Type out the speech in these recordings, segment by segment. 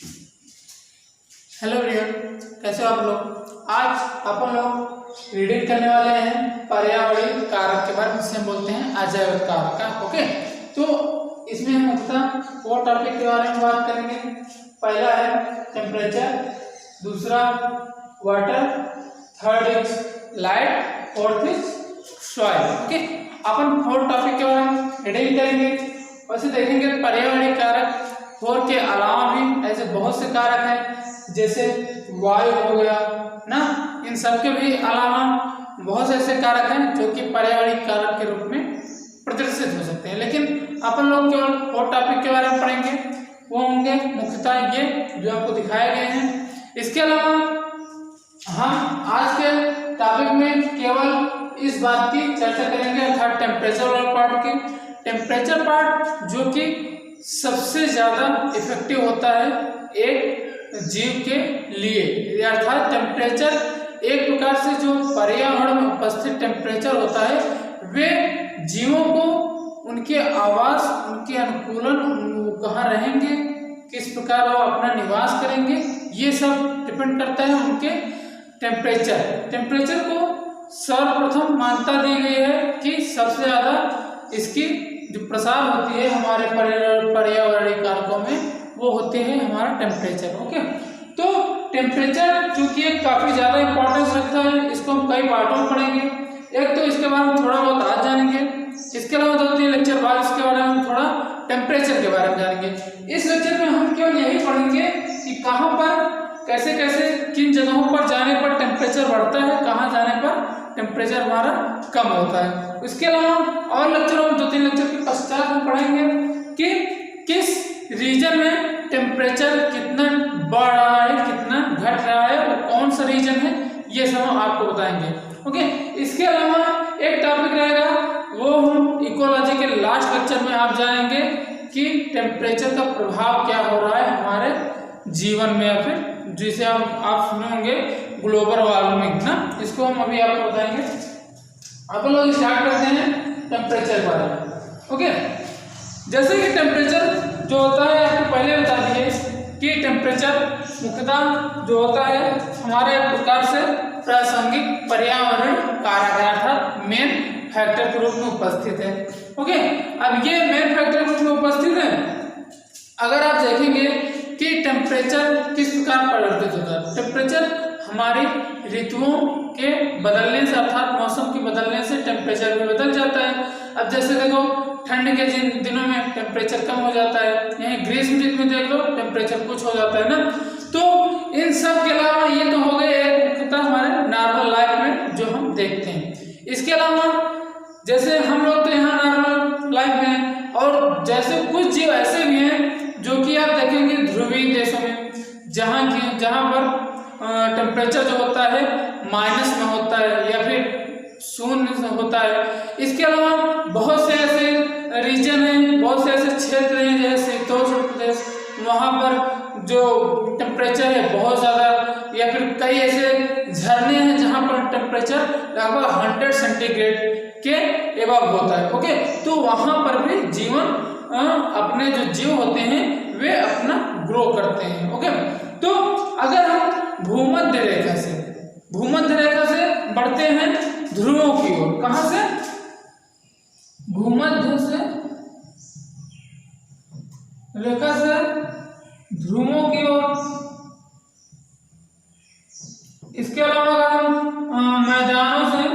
Hello everyone, कैसे हो आप लोग। आज अपन लोग रीडिंग करने वाले हैं पर्यावरणीय कारक के बारे में, जिसे हम बोलते हैं अजैविक कारक। ओके, तो इसमें हम मुख्यतः 4 टॉपिक के बारे में बात करेंगे। पहला है टेम्परेचर, दूसरा water, third is light, fourth is soil. Okay, upon 4 topic के बारे में रीडिंग करेंगे। वैसे देखेंगे पर्यावरणीय कारक 4 के अलावा भी ऐसे बहुत से कारक हैं, जैसे वायु हो गया ना, इन सब के भी अलावा बहुत से ऐसे कारक हैं जो कि पर्यावरणीय कारक के रूप में प्रदर्शित हो सकते हैं। लेकिन अपन लोग केवल 4 टॉपिक के बारे में पढ़ेंगे, वो होंगे मुख्यतः ये जो आपको दिखाए गए हैं। इसके अलावा हम आज के टॉपिक में केवल इस बात की चर्चा करेंगे, अर्थात टेम्परेचर वाला पार्ट की। टेम्परेचर पार्ट जो कि सबसे ज्यादा इफेक्टिव होता है एक जीव के लिए, अर्थात टेम्परेचर एक प्रकार से जो पर्यावरण में उपस्थित टेम्परेचर होता है वे जीवों को उनके आवास, उनके अनुकूलन, वो कहाँ रहेंगे, किस प्रकार वो अपना निवास करेंगे, ये सब डिपेंड करता है उनके टेम्परेचर। टेम्परेचर को सर्वप्रथम मान्यता दी गई है कि सबसे ज्यादा इसकी जो प्रसार होती है हमारे पर्यावरणीय कारकों में, वो होते हैं हमारा टेम्परेचर। ओके, तो टेम्परेचर चूंकि काफी ज्यादा इंपॉर्टेंस रखता है, इसको हम कई पार्टों में पढ़ेंगे। एक तो इसके बारे में थोड़ा बहुत आज जानेंगे, इसके अलावा 2-3 लेक्चर बाद इसके बारे में थोड़ा टेम्परेचर के बारे में जानेंगे। इस लेक्चर में हम केवल यही पढ़ेंगे कि कहाँ पर कैसे कैसे किन जगहों पर जाने पर टेम्परेचर बढ़ता है, कहाँ जाने पर टेम्परेचर हमारा कम होता है। इसके अलावा और लेक्चरों में 2-3 लेक्चर के पश्चात हम पढ़ेंगे कि किस रीजन में टेम्परेचर कितना बढ़ रहा है, कितना घट रहा है, और कौन सा रीजन है, ये सब हम आपको बताएंगे। ओके, इसके अलावा एक टॉपिक रहेगा, वो हम इकोलॉजी के लास्ट लेक्चर में आप जानेंगे कि टेम्परेचर का प्रभाव क्या हो रहा है हमारे जीवन में, या फिर जिसे हम आप सुने होंगे ग्लोबल वार्मिंग ना, इसको हम अभी आपको बताएंगे। आप लोग स्टार्ट करते हैं टेम्परेचर के बारे में। ओके, जैसे कि टेम्परेचर जो होता है, आपको पहले बता दिए कि टेम्परेचर मुख्यतः जो होता है हमारे एक प्रकार से प्रासंगिक पर्यावरण कारक है, अर्थात मेन फैक्टर के रूप में उपस्थित है। ओके, अब ये मेन फैक्टर के रूप में उपस्थित है। अगर आप देखेंगे कि टेम्परेचर किस प्रकार परिवर्तित होता है, टेम्परेचर हमारी ऋतुओं के बदलने से, अर्थात मौसम के बदलने से टेम्परेचर भी बदल जाता है। अब जैसे देखो ठंड के दिनों में टेम्परेचर कम हो जाता है, यहीं ग्रीष्म ऋतु में देख लो टेम्परेचर कुछ हो जाता है ना। तो इन सब के अलावा ये तो हो गए मुख्यतः हमारे नॉर्मल लाइफ में जो हम देखते हैं। इसके अलावा जैसे हम लोग तो यहाँ नॉर्मल लाइफ में हैं, और जैसे कुछ जीव ऐसे भी हैं जो कि आप देखेंगे ध्रुवीय देशों में, जहाँ पर टेम्परेचर जो होता है माइनस में होता है या फिर शून्य होता है। इसके अलावा बहुत से ऐसे रीजन हैं, बहुत से ऐसे क्षेत्र हैं जैसे शीतोष्ण प्रदेश, वहाँ पर जो टेम्परेचर है बहुत ज़्यादा, या फिर कई ऐसे झरने हैं जहाँ पर टेम्परेचर लगभग 100 सेंटीग्रेड के एबव होता है। ओके, तो वहाँ पर भी जीवन अपने जो जीव होते हैं वे अपना ग्रो करते हैं। ओके, तो अगर हम भूमध्य रेखा से बढ़ते हैं ध्रुवों की ओर, कहां से, भूमध्य से रेखा से ध्रुवों की ओर। इसके अलावा अगर हम मैदानों से,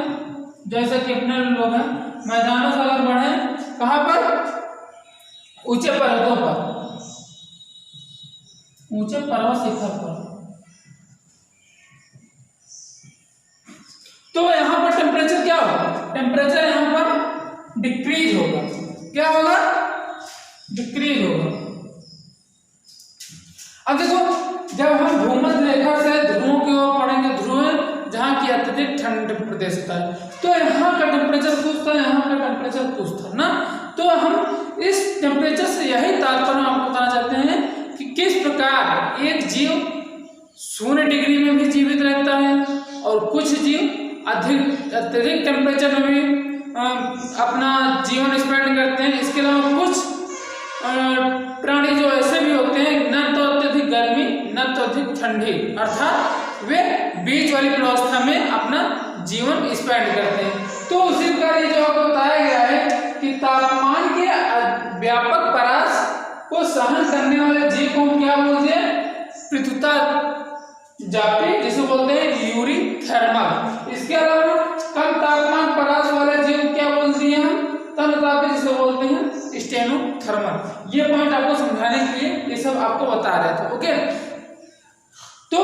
जैसे कि अपने लोग हैं, मैदानों से अगर बढ़े कहां पर, ऊंचे पर्वतों पर, ऊंचे पर्वत शिखर पर, तो यहाँ पर टेम्परेचर क्या होगा, टेम्परेचर यहाँ पर डिक्रीज होगा। क्या होगा, डिक्रीज होगा। अब देखो जब हम भूमध्य रेखा से ध्रुवों की ओर पढ़ेंगे, ध्रुव जहाँ की अत्यधिक ठंड प्रदेश होता है, तो यहाँ का टेम्परेचर कुछ था, यहाँ का टेम्परेचर कुछ था ना। तो हम इस टेम्परेचर से यही तात्पर्य आपको बताना चाहते हैं कि किस प्रकार एक जीव 0 डिग्री में भी जीवित रहता है, और कुछ जीव अत्यधिक टेम्परेचर में भी अपना जीवन स्पेंड करते हैं। इसके अलावा कुछ प्राणी जो ऐसे भी होते हैं न तो अत्यधिक गर्मी ठंडी, अर्थात वे बीच वाली अवस्था में अपना जीवन स्पेंड करते हैं। तो उसी प्रकार ये जो आपको बताया गया है कि तापमान के व्यापक परास को सहन करने वाले जीव को हम क्या बोलते हैं? पृथुता जापी, जिसे बोलते हैं यूरीथर्मल। इसके अलावा कम तापमान परास वाले जीव क्या बोलते हैं हम? तनतापी, जिसे बोलते हैं स्टेनोथर्मल। ये पॉइंट आपको समझाने के लिए ये सब आपको बता रहे थे। ओके, तो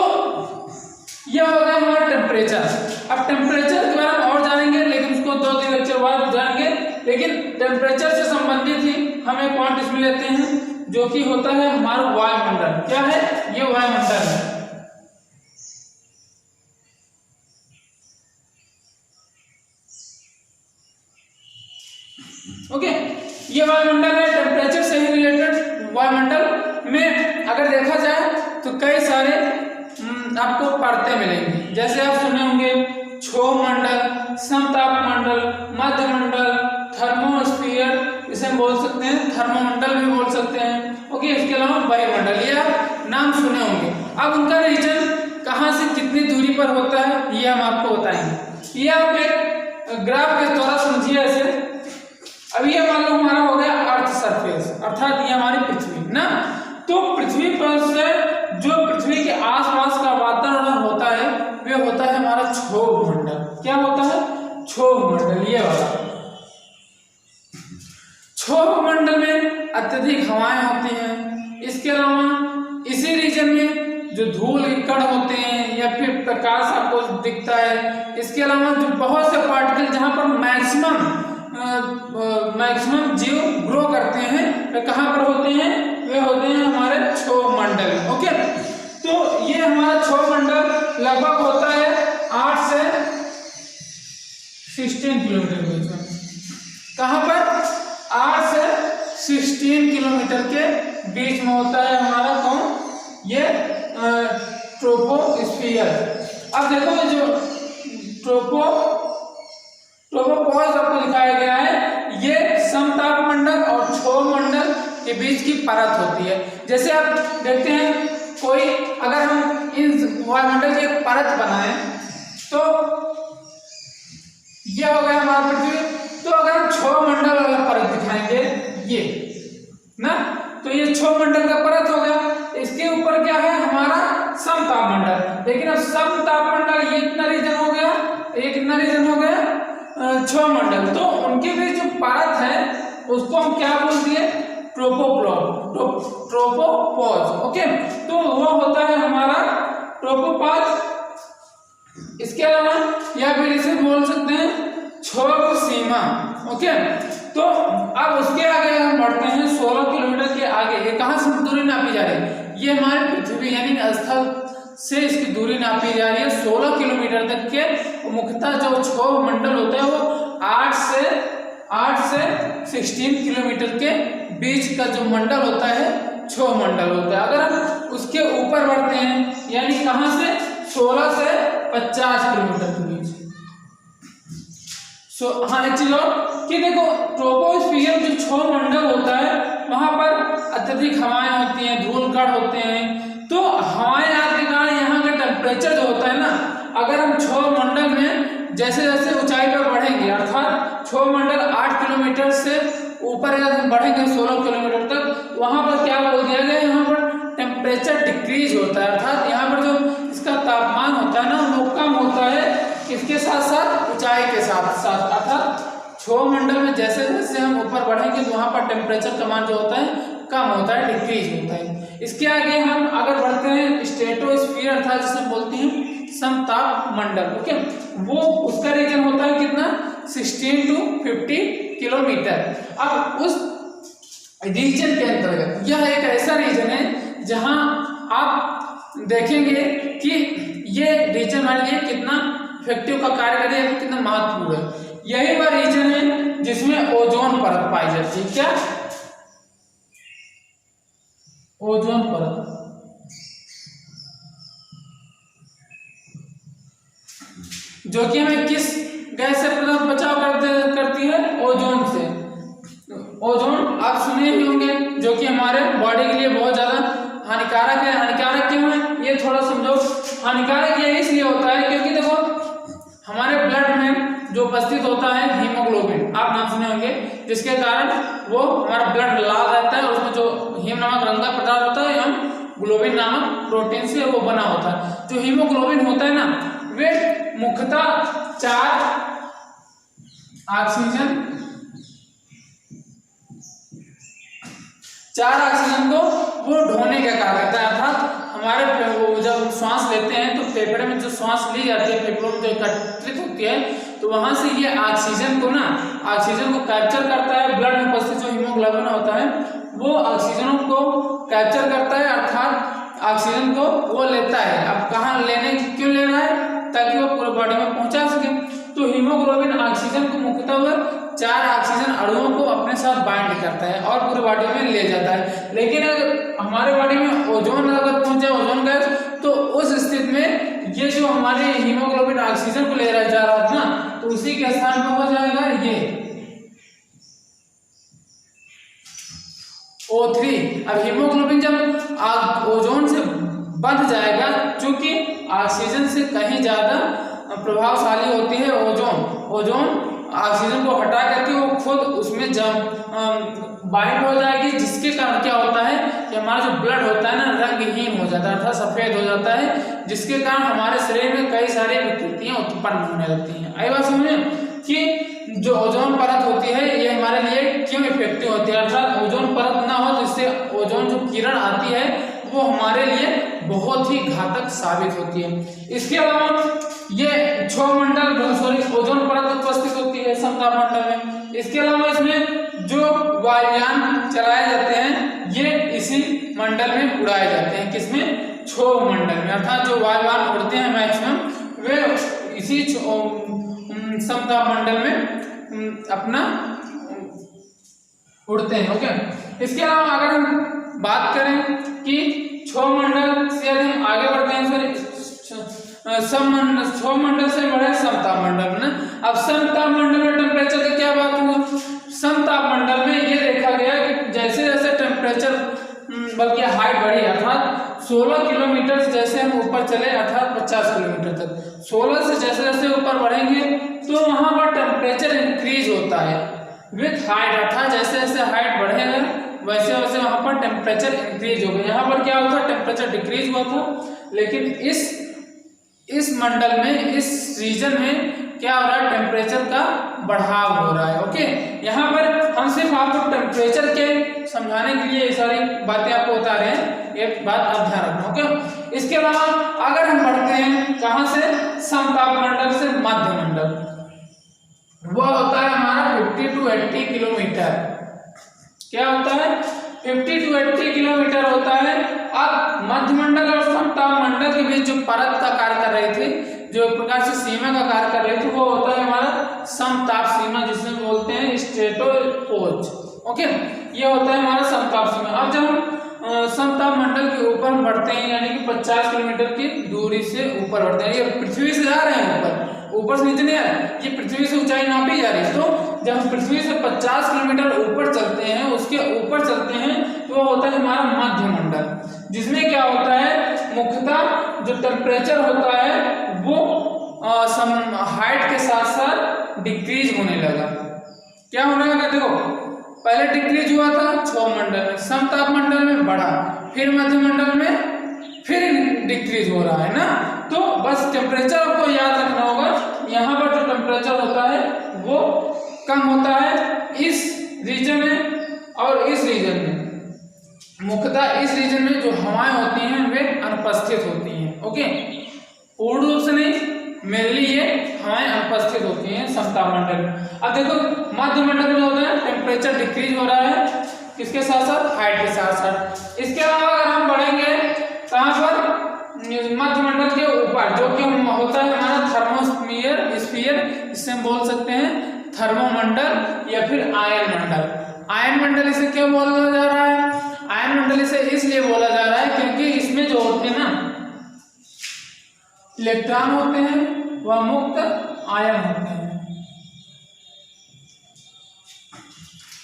यह हो गया हमारा टेम्परेचर। अब टेम्परेचर के बारे में और जानेंगे, लेकिन उसको 2-3 लेक्चर बाद जानेंगे। लेकिन टेम्परेचर से संबंधित ही हम एक पॉइंट इसमें लेते हैं जो कि होता है हमारा वायुमंडल। क्या है? ये वायुमंडल है। ओके, ये वायुमंडल है। टेम्परेचर से ही रिलेटेड वायुमंडल में अगर देखा जाए तो कई सारे आपको परतें मिलेंगी। जैसे आप सुने होंगे क्षोभमंडल, समतापमंडल, मध्यमंडल, थर्मोस्फीयर, इसे हम बोल सकते हैं, थर्मोमंडल भी बोल सकते हैं। ओके, इसके अलावा वायुमंडल, ये आप नाम सुने होंगे। अब उनका रीजन कहाँ से कितनी दूरी पर होता है ये हम आपको बताएंगे। ये आप एक ग्राफ के द्वारा समझिए ऐसे। अब ये मान लो हमारा हो गया अर्थ सरफेस, अर्थात ये हमारी पृथ्वी ना। तो पृथ्वी पर से जो पृथ्वी के आसपास का वातावरण होता है वे होता है हमारा क्षोभमंडल। क्या होता है? क्षोभमंडल, ये वाला। क्षोभमंडल में अत्यधिक हवाएं होती हैं। इसके अलावा इसी रीजन में जो धूल के कण होते हैं या फिर प्रकाश आपको दिखता है। इसके अलावा जो बहुत से पार्टिकल जहां पर मैक्सिमम जीव ग्रो करते हैं वे कहाँ पर होते हैं? वे होते हैं हमारे क्षोभमंडल। ओके, तो ये हमारा क्षोभमंडल लगभग होता है 8 से 16 किलोमीटर के बीच में। कहाँ पर? 8 से 16 किलोमीटर के बीच में होता है हमारा कौन? ये ट्रोपोस्फियर। अब देखो जो ट्रोपोपॉज आपको दिखाया गया है, ये समतापमंडल और क्षोभमंडल के बीच की परत होती है। जैसे आप देखते हैं कोई, अगर हम इन वायुमंडल की एक परत बनाएं तो यह हो गया हमारा पृथ्वी। तो अगर हम क्षोभमंडल वाला परत दिखाएंगे ये ना, तो ये क्षोभमंडल का परत हो गया। इसके ऊपर क्या है? हमारा समतापमंडल। लेकिन अब समतापमंडल ये कितना रीजन हो गया? ये कितना रीजन हो गया? क्षोभमंडल। तो उनके बीच जो परत है उसको हम क्या बोल दिए? ट्रोपोपॉज। ओके, तो वो होता है हमारा ट्रोपोपॉज। इसके अलावा या फिर इसे बोल सकते हैं क्षोभ सीमा। ओके, तो अब उसके आगे हम बढ़ते हैं 16 किलोमीटर के आगे। ये कहाँ से दूरी नापी जा रही है? ये हमारी पृथ्वी यानी स्थल से इसकी दूरी नापी जा रही है 16 किलोमीटर तक के। मुख्यतः जो क्षोभमंडल होता है वो 8 से 16 किलोमीटर के बीच का जो मंडल होता है क्षोभमंडल होता है। अगर हम उसके ऊपर बढ़ते हैं यानी कहाँ से? 16 से 50 किलोमीटर के बीच। हाँ, एक चीज और कि देखो ट्रोपोस्फियर जो क्षोभमंडल होता है वहां पर अत्यधिक हवाएं होती हैं, धूल कण होते हैं। तो हवाएं आने के कारण यहाँ का टेम्परेचर जो होता है ना, अगर हम क्षोभमंडल में जैसे जैसे ऊंचाई पर बढ़ेंगे, अर्थात क्षोभमंडल 8 किलोमीटर से ऊपर बढ़ेंगे 16 किलोमीटर तक, वहां पर क्या बोल दिया गया? यहाँ पर टेम्परेचर डिक्रीज होता है, अर्थात यहाँ पर जो इसका तापमान होता है ना वो कम होता है। किसके साथ साथ? ऊंचाई के साथ साथ। अर्थात क्षोभमंडल में जैसे जैसे हम ऊपर बढ़ेंगे तो वहां पर टेम्परेचर का मान जो होता है कम होता है, डिक्रीज होता है। इसके आगे हम अगर बढ़ते हैं स्ट्रेटोस्फीयर, अर्थात जिसे बोलते हैं समतापमंडल। ओके, वो उसका रीजन होता है कितना? 16 to 50 किलोमीटर। अब उस रीजन के अंतर्गत यह एक ऐसा रीजन है जहां आप देखेंगे कि ये रीजन हमारे लिए कितना इफेक्टिव का कार्य करे, कितना महत्वपूर्ण है। यही वह रीजन है जिसमें ओजोन परत पाई जाती है। क्या? ओजोन परत। जो कि हमें किस गैस से बचाव करती है? ओजोन से। ओजोन आप सुने ही होंगे जो कि हमारे बॉडी के लिए बहुत ज्यादा हानिकारक है। हानिकारक क्यों है? ये थोड़ा सा हानिकारक ये इसलिए होता है क्योंकि देखो हमारे ब्लड में जो उपस्थित होता है हीमोग्लोबिन, आप नाम सुने होंगे, जिसके कारण वो हमारा ब्लड लाल रहता है, उसमें जो हीम नामक रंगक पदार्थ होता है एवं ग्लोबिन नामक प्रोटीन से वो बना होता है। जो हीमोग्लोबिन होता है ना, वे मुख्यतः 4 ऑक्सीजन को वो ढोने का कार्य करता है, अर्थात हमारे जब श्वास लेते हैं तो फेफड़े में जो श्वास ली जाती है, फेफड़ों में जो एकत्रित होती है, तो वहां से ये ऑक्सीजन को कैप्चर करता है। ब्लड में उपस्थित जो हीमोग्लोबिन होता है वो ऑक्सीजन को कैप्चर करता है, अर्थात ऑक्सीजन को वो लेता है। अब कहाँ क्यों ले रहा है? ताकि वो पूरे बॉडी में पहुंचा सके। तो हीमोग्लोबिन ऑक्सीजन को मुख्यतः 4 ऑक्सीजन अणुओं को अपने साथ बाइंड करता है और पूरे बॉडी में ले जाता है। लेकिन अगर हमारे बॉडी में ओजोन अगर पहुंच जाए, ओजोन गैस, तो उस स्थिति में ये जो हमारे हीमोग्लोबिन ऑक्सीजन को ले रहा जा रहा था ना, तो उसी के स्थान पर हो जाएगा ये O3। अब हीमोग्लोबिन जब ओजोन से बंध जाएगा, चूंकि ऑक्सीजन से कहीं ज्यादा प्रभावशाली होती है ओजोन ऑक्सीजन को हटा करके वो खुद उसमें बाइंड हो जाएगी, जिसके कारण क्या होता है कि हमारा जो ब्लड होता है ना, रंगहीन हो जाता है, अर्थात सफेद हो जाता है, जिसके कारण हमारे शरीर में कई सारी विकृतियां उत्पन्न होने लगती हैं। आई बात समझे कि जो ओजोन परत होती है ये हमारे लिए क्यों इफेक्टिव होती है, अर्थात ओजोन परत ना हो तो इससे ओजोन जो किरण आती है वो हमारे लिए बहुत ही घातक साबित होती है। इसके अलावा ये ओजोन परत उपस्थित होती है समताप मंडल में। इसके अलावा इसमें जो वायुयान चलाए जाते हैं ये इसी मंडल में उड़ाए जाते हैं। किसमें? क्षोभ मंडल में, अर्थात जो वायुयान उड़ते हैं मैक्सिमम वे इसी समताप मंडल में अपना उड़ते हैं। ओके, इसके अलावा अगर हम बात करें कि क्षोभ मंडल से यदि हम आगे बढ़ते हैं, क्षोभ मंडल से बढ़े समताप मंडल में ना। अब समताप मंडल में टेम्परेचर की क्या बात हुई? समताप मंडल में ये देखा गया कि जैसे जैसे टेम्परेचर बल्कि हाइट बढ़ी, अर्थात 16 किलोमीटर से जैसे हम ऊपर चले, अर्थात 50 किलोमीटर तक 16 से जैसे जैसे ऊपर बढ़ेंगे तो वहां पर टेम्परेचर इंक्रीज होता है विथ हाइट, अर्थात जैसे जैसे हाइट बढ़ेगा वैसे वैसे वहां पर टेम्परेचर इंक्रीज होगा। यहाँ पर क्या होता है, टेम्परेचर डिक्रीज हुआ था, लेकिन इस मंडल में, इस रीजन में क्या हो रहा है, टेम्परेचर का बढ़ाव हो रहा है। ओके, यहाँ पर हम सिर्फ आपको टेम्परेचर के समझाने के लिए ये सारी बातें आपको बता रहे हैं, ये बात आप ध्यान रखना। ओके, इसके अलावा अगर हम बढ़ते हैं कहाँ से, समताप मंडल से मध्य मंडल, वो होता है हमारा 50 to 80 किलोमीटर। क्या होता है? 50 to 80 किलोमीटर होता है। अब मध्य मंडल और समताप मंडल के बीच जो परत का कार्य कर रही थी, जो एक प्रकार से सीमा का कार्य कर रही थी, वो होता है हमारा समताप सीमा, जिसमें बोलते हैं स्ट्रेटोपोज। ओके, ये होता है हमारा समताप सीमा। अब जब हम समताप मंडल के ऊपर बढ़ते हैं, यानी कि 50 किलोमीटर की दूरी से ऊपर बढ़ते हैं, ये पृथ्वी से जा रहे हैं ऊपर से नीचे नहीं आ रहा है, ये पृथ्वी से ऊंचाई नापी जा रही है। तो जब हम पृथ्वी से 50 किलोमीटर ऊपर चलते हैं, उसके ऊपर चलते हैं, तो होता है हमारा मध्य मंडल, जिसमें क्या होता है, मुख्यतः जो टेम्परेचर होता है वो हाइट के साथ साथ डिक्रीज होने लगा। क्या होने लगा? देखो, पहले डिक्रीज हुआ था क्षोभ मंडल में, समताप मंडल में बढ़ा, फिर मध्य मंडल में फिर डिक्रीज हो रहा है ना। तो बस टेम्परेचर आपको याद रखना होगा, यहाँ पर जो टेम्परेचर होता है वो कम होता है इस रीजन में और इस रीजन में। मुख्यतः इस रीजन में जो हवाएं होती हैं वे अनुपस्थित होती हैं। ओके, पूर्ण रूप से नहीं, मेनली ये हवाएं अनुपस्थित होती हैं समताप मंडल में। अब देखो मध्य मंडल में होता है टेम्परेचर डिक्रीज हो रहा है, किसके साथ साथ, हाइट के साथ साथ। इसके अलावा अगर हम बढ़ेंगे कहाँ पर, मध्य मंडल के ऊपर, जो कि होता है हमारा थर्मोस्फीयर, इससे हम बोल सकते हैं थर्मोमंडल या फिर आयन मंडल। आयन मंडल इसे क्यों बोला जा रहा है? आयन मंडल इसे इसलिए बोला जा रहा है क्योंकि इसमें जो होते हैं ना इलेक्ट्रॉन होते हैं वह मुक्त आयन होते हैं।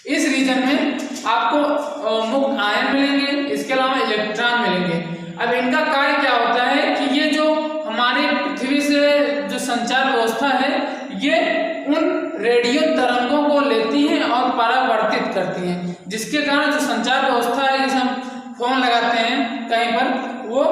इस रीजन में आपको मुक्त आयन मिलेंगे, इसके अलावा इलेक्ट्रॉन मिलेंगे। अब इनका कार्य क्या होता है कि ये जो करती हैं, जिसके कारण जो संचार व्यवस्था है, जैसे हम फोन लगाते हैं कहीं पर, वो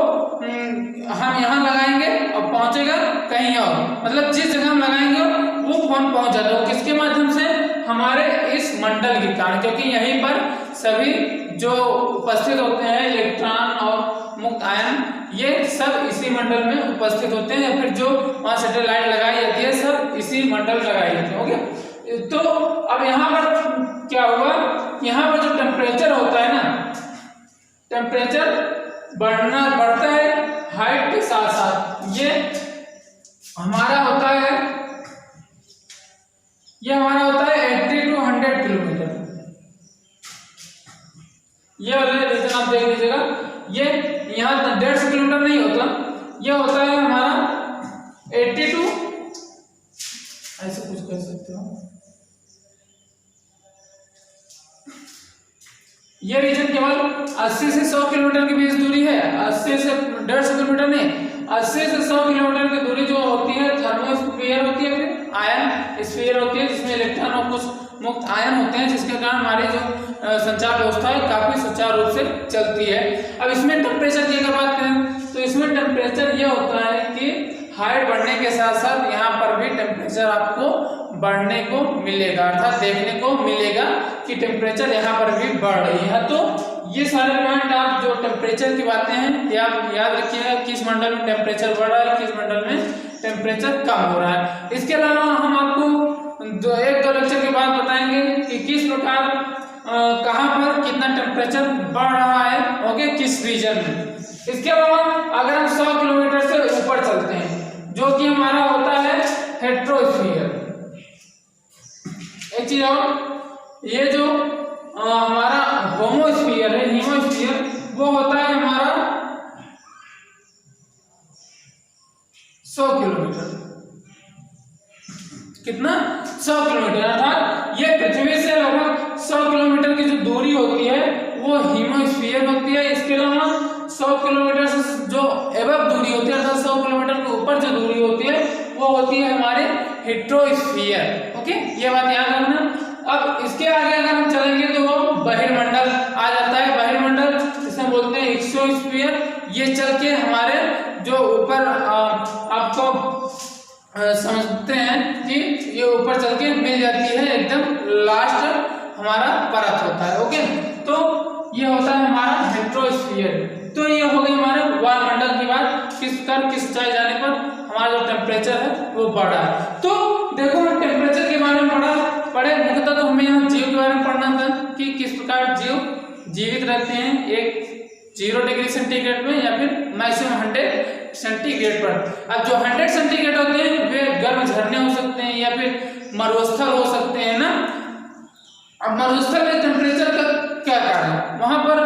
हम यहाँ लगाएंगे और पहुंचेगा कहीं और, मतलब जिस जगह हम लगाएंगे वो फोन पहुंच जाता है। किसके माध्यम से? हमारे इस मंडल के कारण, क्योंकि यहीं पर सभी जो उपस्थित होते हैं इलेक्ट्रॉन और मुक्त आयन, ये सब इसी मंडल में उपस्थित होते हैं, या फिर जो वहाँ सैटेलाइट लगाई जाती है सब इसी मंडल लगाई जाती है। ओके, तो अब यहाँ पर क्या हुआ, यहाँ पर जो टेम्परेचर होता है ना, टेम्परेचर बढ़ता है हाइट के साथ साथ। ये हमारा होता है 80 to 100 किलोमीटर। ये वाले रीजन आप देख लीजिएगा, ये यहाँ 150 किलोमीटर नहीं होता, ये होता है हमारा 80 to, ऐसे कुछ कह सकते हो, ये रीजन केवल 80 से 100 किलोमीटर के बीच दूरी है। 80 से 150 किलोमीटर नहीं, 80 से 100 किलोमीटर की दूरी जो होती है थर्मोस्फीयर होती है, फिर आयन स्फीयर होती है, जिसमें इलेक्ट्रॉन और कुछ मुक्त आयन होते हैं, जिसके कारण हमारी जो संचार व्यवस्था है काफी सुचारू रूप से चलती है। अब इसमें टेम्परेचर की अगर बात करें तो इसमें टेम्परेचर यह होता है कि हाइट बढ़ने के साथ साथ यहाँ पर भी टेम्परेचर आपको बढ़ने को मिलेगा, अर्थात देखने को मिलेगा कि टेम्परेचर यहाँ पर भी बढ़ रही है। तो ये सारे पॉइंट आप जो टेम्परेचर की बातें हैं ये आप याद रखिएगा, किस मंडल में टेम्परेचर बढ़ रहा है, किस मंडल में टेम्परेचर कम हो रहा है। इसके अलावा हम आपको एक दो लेक्चर के बाद बताएंगे कि किस प्रकार कहाँ पर कितना टेम्परेचर बढ़ रहा है, ओके, किस रीजन में। इसके अलावा अगर हम 100 किलोमीटर से ऊपर चलते हैं, जो कि हमारा होता है हेट्रोस्फीयर। एक चीज और, ये जो हमारा होमोस्फीयर है, हीमोस्फीयर, वो होता है हमारा 100 किलोमीटर। कितना? 100 किलोमीटर, अर्थात ये पृथ्वी से लगभग 100 किलोमीटर की जो दूरी होती है वो हीमोस्फीयर होती है। इसके अलावा 100 किलोमीटर से जो एबव दूरी होती है, अर्थात 100 किलोमीटर के ऊपर जो दूरी होती है वो होती है हमारे हेट्रोस्फीयर। ओके, ये बात याद रखना। अब इसके आगे अगर हम चलेंगे तो वो बहिर्मंडल आ जाता है। बहिर्मंडल जिसे बोलते हैं एक्सोस्फीयर, ये चल के हमारे जो ऊपर आपको समझते हैं कि ये ऊपर चल के मिल जाती है, एकदम लास्ट हमारा परत होता है। ओके, तो ये होता है हमारा हेट्रोस्फीयर। तो ये हो गई हमारे वायुमंडल की बात, किस ऊंचाई जाने पर हमारा जो टेम्परेचर है वो बढ़ा है। तो देखो हम टेम्परेचर के बारे में पढ़े मुख्यतः, तो हमें यहाँ जीव के बारे में पढ़ना था कि किस प्रकार जीव जीवित रहते हैं एक 0 डिग्री सेंटीग्रेड में या फिर मैक्सिमम 100 सेंटीग्रेड पर। अब जो 100 सेंटीग्रेड होते हैं वे गर्म झरने हो सकते हैं या फिर मरुस्थल हो सकते हैं ना। अब मरुस्थल में टेम्परेचर का क्या कारण है? वहां पर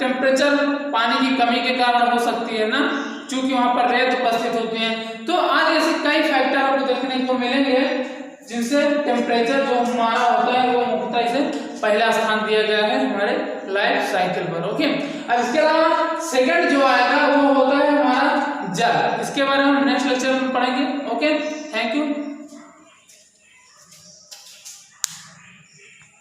टेम्परेचर पानी की कमी के कारण हो सकती है ना, क्योंकि वहां पर रेत उपस्थित होती है। तो आज ऐसे कई फैक्टर आपको देखने को मिलेंगे जिनसे टेम्परेचर जो हमारा होता है वो मुख्यतः इसे पहला स्थान दिया गया है हमारे लाइफ साइकिल पर। ओके, अब इसके अलावा सेकंड जो आएगा वो होता है हमारा जल। इसके बारे में हम नेक्स्ट लेक्चर में पढ़ेंगे। Okay, thank you.